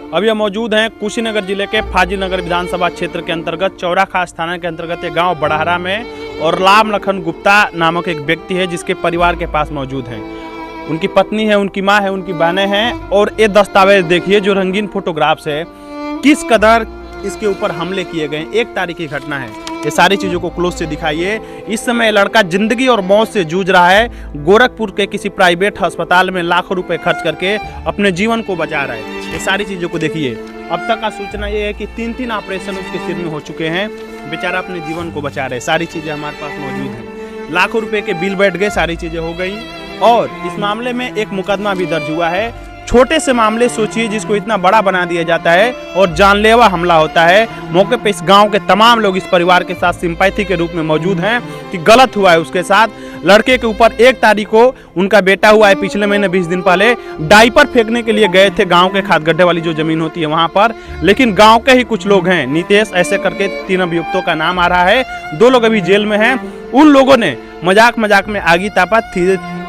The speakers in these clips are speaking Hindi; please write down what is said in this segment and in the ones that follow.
अब ये मौजूद हैं कुशीनगर जिले के फाजिलनगर विधानसभा क्षेत्र के अंतर्गत चौरा खास थाना के अंतर्गत ये गांव बड़हरा में, और राम लखन गुप्ता नामक एक व्यक्ति है जिसके परिवार के पास मौजूद हैं। उनकी पत्नी है, उनकी माँ है, उनकी बहनें हैं, और ये दस्तावेज देखिए जो रंगीन फोटोग्राफ्स है, किस कदर इसके ऊपर हमले किए गए। 1 तारीख की घटना है, ये सारी चीज़ों को क्लोज से दिखाइए। इस समय लड़का जिंदगी और मौत से जूझ रहा है। गोरखपुर के किसी प्राइवेट अस्पताल में लाखों रुपए खर्च करके अपने जीवन को बचा रहा है। ये सारी चीज़ों को देखिए। अब तक का सूचना ये है कि 3 ऑपरेशन उसके सिर में हो चुके हैं। बेचारा अपने जीवन को बचा रहे हैं। सारी चीज़ें हमारे पास मौजूद हैं। लाखों रुपए के बिल बैठ गए, सारी चीज़ें हो गई, और इस मामले में एक मुकदमा भी दर्ज हुआ है। छोटे से मामले सोचिए जिसको इतना बड़ा बना दिया जाता है और जानलेवा हमला होता है। मौके पे इस गांव के तमाम लोग इस परिवार के साथ सिंपैथी के रूप में मौजूद हैं कि गलत हुआ है उसके साथ। लड़के के ऊपर 1 तारीख को उनका बेटा हुआ है, पिछले महीने 20 दिन पहले डाइपर फेंकने के लिए गए थे गांव के खाद गड्ढे वाली जो जमीन होती है वहां पर, लेकिन गांव के ही कुछ लोग हैं, नितेश ऐसे करके 3 अभियुक्तों का नाम आ रहा है, 2 लोग अभी जेल में हैं। उन लोगों ने मजाक में आगी तापा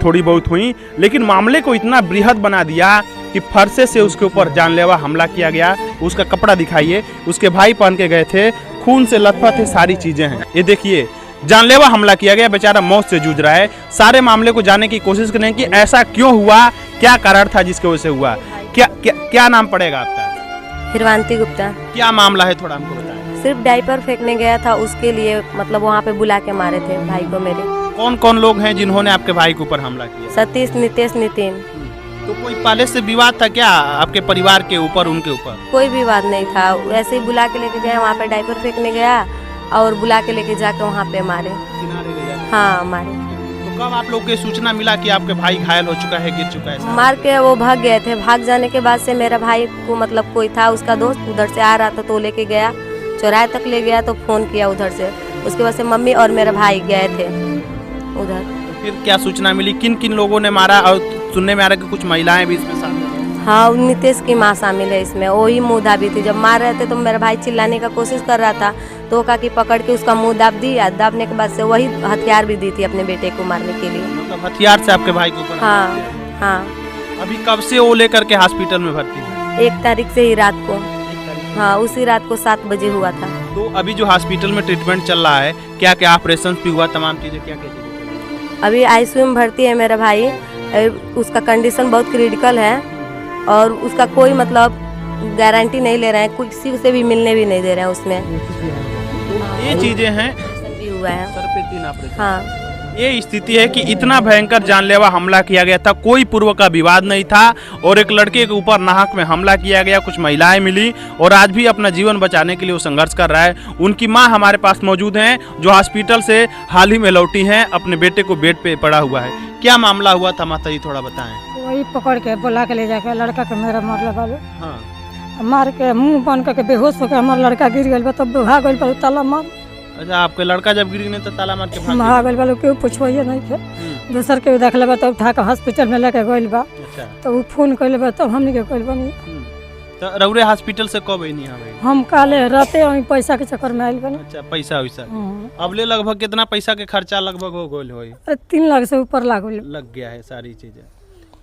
थोड़ी बहुत हुई, लेकिन मामले को इतना बृहद बना दिया कि फरसे से उसके ऊपर जानलेवा हमला किया गया। उसका कपड़ा दिखाइए, उसके भाई पहन के गए थे, खून से लथपथ है, सारी चीजें हैं। ये देखिए, जानलेवा हमला किया गया, बेचारा मौत से जूझ रहा है। सारे मामले को जानने की कोशिश करें कि ऐसा क्यों हुआ, क्या कारण था जिसकी वजह से हुआ। क्या नाम पड़ेगा आपका? हिरवांती गुप्ता। क्या मामला है, थोड़ा हमको बताएं। सिर्फ डाइपर फेंकने गया था, उसके लिए मतलब वहाँ पे बुला के मारे थे भाई को मेरे। कौन कौन लोग हैं जिन्होंने आपके भाई के ऊपर हमला किया? सतीश, नितेश, नितिन। तो कोई पहले से विवाद था क्या आपके परिवार के ऊपर, उनके ऊपर? कोई विवाद नहीं था, वैसे ही बुला के लेके गए, वहाँ पे डाइपर फेंकने गया और बुला के लेके जाके वहाँ पे मारे। हाँ, मारे। तो कब आप लोग को सूचना मिला कि आपके भाई घायल हो चुका है, गिर चुका है? मार के वो भाग गए थे। भाग जाने के बाद से मेरा भाई को मतलब कोई था उसका दोस्त उधर से आ रहा था तो लेके गया, चौराहे तक ले गया, तो फोन किया उधर से। उसके बाद से मम्मी और मेरा भाई गए थे उधर। तो फिर क्या सूचना मिली, किन किन लोगों ने मारा? और सुनने में आ रहा है कि कुछ महिलाएं भी इसमें शामिल हैं। हाँ, नितेश की माँ शामिल है इसमें, वही मुँह दाबी थी। जब मार रहे थे तो मेरा भाई चिल्लाने का कोशिश कर रहा था, तो काकी पकड़ के उसका मुंह दाब दिया। दाबने के बाद से वही हथियार भी दी थी अपने बेटे को मारने के लिए। मतलब हथियार से आपके भाई को ऊपर? हाँ। अभी कब से वो लेकर के हॉस्पिटल में भर्ती है? 1 तारीख से ही रात को। हाँ, उसी रात को 7 बजे हुआ था। तो अभी जो हॉस्पिटल में ट्रीटमेंट चल रहा है, क्या क्या ऑपरेशन भी हुआ, तमाम चीजें क्या क्या? अभी आईसीयू में भर्ती है मेरा भाई। उसका कंडीशन बहुत क्रिटिकल है और उसका कोई मतलब गारंटी नहीं ले रहे हैं, किसी से भी मिलने भी नहीं दे रहे हैं उसमें। ये चीजें हैं, भी हुआ है सर पे 3 ऑपरेशन। हाँ, ये स्थिति है कि इतना भयंकर जानलेवा हमला किया गया था, कोई पूर्व का विवाद नहीं था, और एक लड़के के ऊपर नाहक में हमला किया गया। कुछ महिलाएं मिली और आज भी अपना जीवन बचाने के लिए वो संघर्ष कर रहा है। उनकी मां हमारे पास मौजूद हैं जो हॉस्पिटल से हाल ही में लौटी हैं, अपने बेटे को बेड पे पड़ा हुआ है। क्या मामला हुआ था माता जी, थोड़ा बताएं। वही पकड़ के बुला के ले जाके लड़का के मेरा मार लगा लो। हाँ। मार के मुंह बन करके बेहोश होकर हमारा लड़का गिर गया, तब भाग गए ताला मार। अच्छा, आपके लड़का जब गिर गए तो ताला मार के भाग गए, क्यों पूछवाइए नहीं थे। दूसर के देख लेबा तब उठा के हॉस्पिटल में लेके गइल बा। अच्छा। तो वो फोन कर लेबा तब हमने के कइल बनी। तो रउरे हॉस्पिटल से कब आई नहीं आवे? हम काले रहते हम पैसा के चक्कर में आइल बनी। अच्छा, पैसा वैसा। अब ले लगभग कितना पैसा के खर्चा लगभग हो गइल होई? 3 लाख से ऊपर लग गया है सारी चीजें।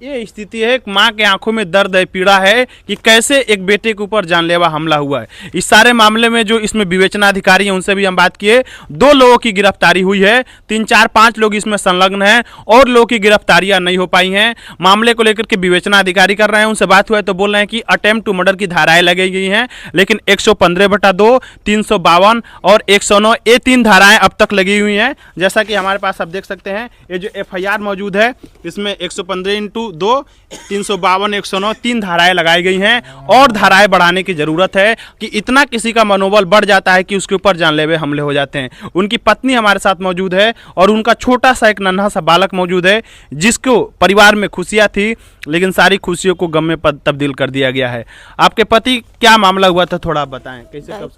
ये स्थिति है, माँ के आंखों में दर्द है, पीड़ा है कि कैसे एक बेटे के ऊपर जानलेवा हमला हुआ है। इस सारे मामले में जो इसमें विवेचना अधिकारी हैं उनसे भी हम बात किए। 2 लोगों की गिरफ्तारी हुई है, 3, 4, 5 लोग इसमें संलग्न हैं, और लोगों की गिरफ्तारियां नहीं हो पाई हैं। मामले को लेकर के विवेचना अधिकारी कर रहे हैं, उनसे बात हुआ है तो बोल रहे हैं कि अटेम्प्ट टू मर्डर की धाराएं लगाई गई हैं, लेकिन 115/2, 352 और 109 ये 3 धाराएं अब तक लगी हुई हैं। जैसा कि हमारे पास आप देख सकते हैं, ये जो FIR मौजूद है इसमें 115/2, 352, 109 3 धाराएं लगाई गई हैं, और धाराएं बढ़ाने की जरूरत है कि इतना किसी का मनोबल बढ़ जाता है कि उसके ऊपर जानलेवा हमले हो जाते हैं। उनकी पत्नी हमारे साथ मौजूद है और उनका छोटा सा एक नन्हा सा बालक मौजूद है, जिसको परिवार में खुशियां थी, लेकिन सारी खुशियों को गम में तब्दील कर दिया गया है। आपके पति, क्या मामला हुआ था, थोड़ा बताएं। कैसे कब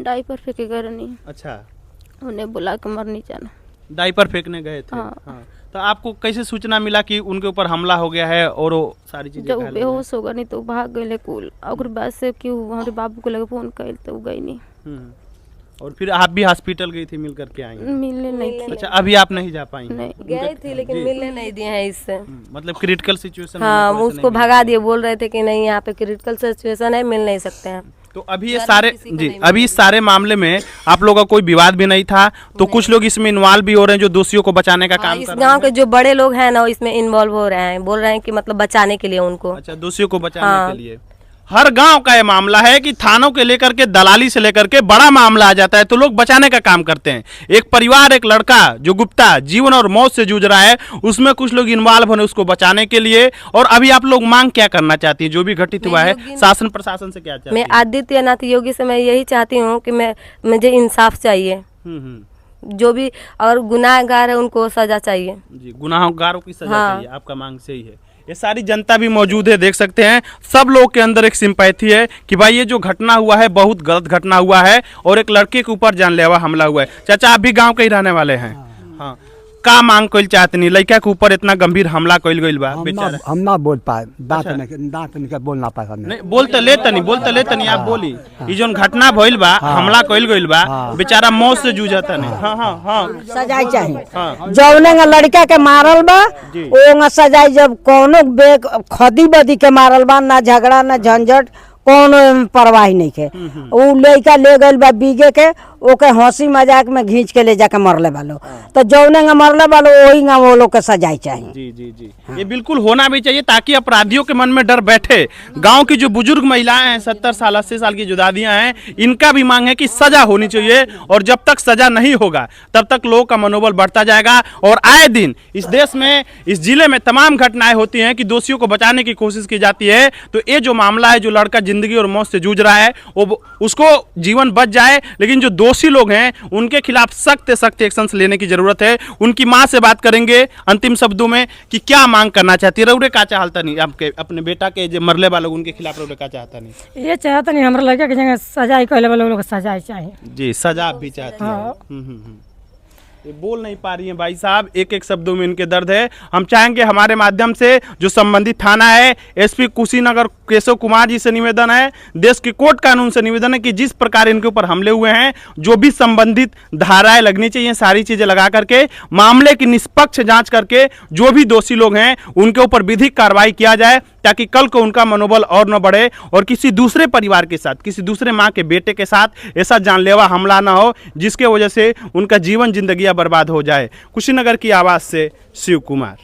डाइपर फेंके नहीं। अच्छा, उन्हें बुला के मरनी जाना। डाइपर फेंकने गए थे। हाँ। तो आपको कैसे सूचना मिला कि उनके ऊपर हमला हो गया है और वो सारी चीजें? जब बेहोश होगा नहीं तो भाग गए कुल, और बाद से क्यों हमारे बाबू को लगे फोन कैल तो गई नहीं। और फिर आप भी हॉस्पिटल गई थी, मिल करके आई हैं? मिलने नहीं थी। अच्छा, अभी आप नहीं जा पाई? नहीं गई थी लेकिन मिलने नहीं दिए हैं इससे। मतलब क्रिटिकल सिचुएशन? हाँ, वो उसको भगा दिए, बोल रहे थे कि नहीं यहाँ पे क्रिटिकल सिचुएशन है, मिल नहीं सकते हैं। तो अभी ये सारे अभी इस सारे मामले में आप लोगों का कोई विवाद भी नहीं था, तो कुछ लोग इसमें इन्वॉल्व भी हो रहे हैं जो दोषियों को बचाने का काम इस कर रहे गांव के जो बड़े लोग हैं ना, इसमें इन्वॉल्व हो रहे हैं, बोल रहे हैं कि मतलब बचाने के लिए उनको। अच्छा, दोषियों को बचाने के लिए। हर गांव का ये मामला है कि थानों के लेकर के, दलाली से लेकर के बड़ा मामला आ जाता है तो लोग बचाने का काम करते हैं। एक परिवार, एक लड़का जो गुप्ता जीवन और मौत से जूझ रहा है, उसमें कुछ लोग इन्वॉल्व होने उसको बचाने के लिए। और अभी आप लोग मांग क्या करना चाहती हैं जो भी घटित हुआ है, शासन प्रशासन से क्या चाहती मैं आदित्यनाथ योगी से मैं यही चाहती हूँ कि मुझे इंसाफ चाहिए। जो भी और गुनाहगार है उनको सजा चाहिए जी, गुनाहगारों की सजा हाँ। चाहिए, आपका मांग सही है। ये सारी जनता भी मौजूद है, देख सकते हैं सब लोग के अंदर एक सिंपैथी है कि भाई ये जो घटना हुआ है बहुत गलत घटना हुआ है और एक लड़के के ऊपर जानलेवा हमला हुआ है। चाचा, आप भी गांव के ही रहने वाले हैं? हाँ, का मांग कोई चाहते नहीं, लड़का के ऊपर इतना गंभीर हमला कइल गइल बा बेचारा। हम ना बोल पाए, दांत नहीं बोलना पाए हम नहीं बोलते लेते नहीं आप बोली। ये जो घटना भइल बा, हमला कइल गइल बा, बेचारा मौत से जूझता नहीं। हाँ हाँ हाँ, सजाई चाहिए। हाँ। जौने लड़का के मारल बा ओंगा सजाई। जब कोनो खदी बदी के मारल बा, ना झगड़ा ना झंझट, कोनो परवाह नहीं के। उ लड़का ले गइल बा बीगे के, ओके हंसी मजाक में घींच के ले जाके मरले वालो, तो जौने मरले वालो वही वो लोग के सजाई चाहिए। जी जी जी, ये बिल्कुल होना भी चाहिए ताकि अपराधियों के मन में डर बैठे। गांव की जो बुजुर्ग महिलाएं हैं, 70 साल 80 साल की जो दादियां हैं, इनका भी मांग है कि सजा होनी चाहिए। और जब तक सजा नहीं होगा तब तक लोगों का मनोबल बढ़ता जाएगा। और आए दिन इस देश में, इस जिले में तमाम घटनाएं होती हैं कि दोषियों को बचाने की कोशिश की जाती है। तो ये जो मामला है, जो लड़का जिंदगी और मौत से जूझ रहा है, वो उसको जीवन बच जाए, लेकिन जो दोषी लोग हैं उनके खिलाफ सख्त एक्शन लेने की जरूरत है। उनकी मां से बात करेंगे अंतिम शब्दों में कि क्या मांग करना चाहती है। रउरे का चाहता नहीं आपके अपने बेटा के जो मरले वाले उनके खिलाफ रउरे का चाहता नहीं? ये चाहता नहीं, हमारा लड़का के जगह सजाई कहले वाले लोग सजाई चाहिए। जी, सजा आप भी चाहती हैं। ये बोल नहीं पा रही हैं भाई साहब, एक एक शब्दों में इनके दर्द है। हम चाहेंगे हमारे माध्यम से जो संबंधित थाना है, एसपी कुशीनगर केशव कुमार जी से निवेदन है, देश के कोर्ट कानून से निवेदन है कि जिस प्रकार इनके ऊपर हमले हुए हैं, जो भी संबंधित धाराएं लगनी चाहिए, सारी चीजें लगा करके मामले की निष्पक्ष जांच करके जो भी दोषी लोग हैं उनके ऊपर विधिक कार्रवाई किया जाए, ताकि कल को उनका मनोबल और न बढ़े और किसी दूसरे परिवार के साथ, किसी दूसरे माँ के बेटे के साथ ऐसा जानलेवा हमला ना हो जिसके वजह से उनका जीवन जिंदगी बर्बाद हो जाए। कुशीनगर की आवाज़ से शिव कुमार।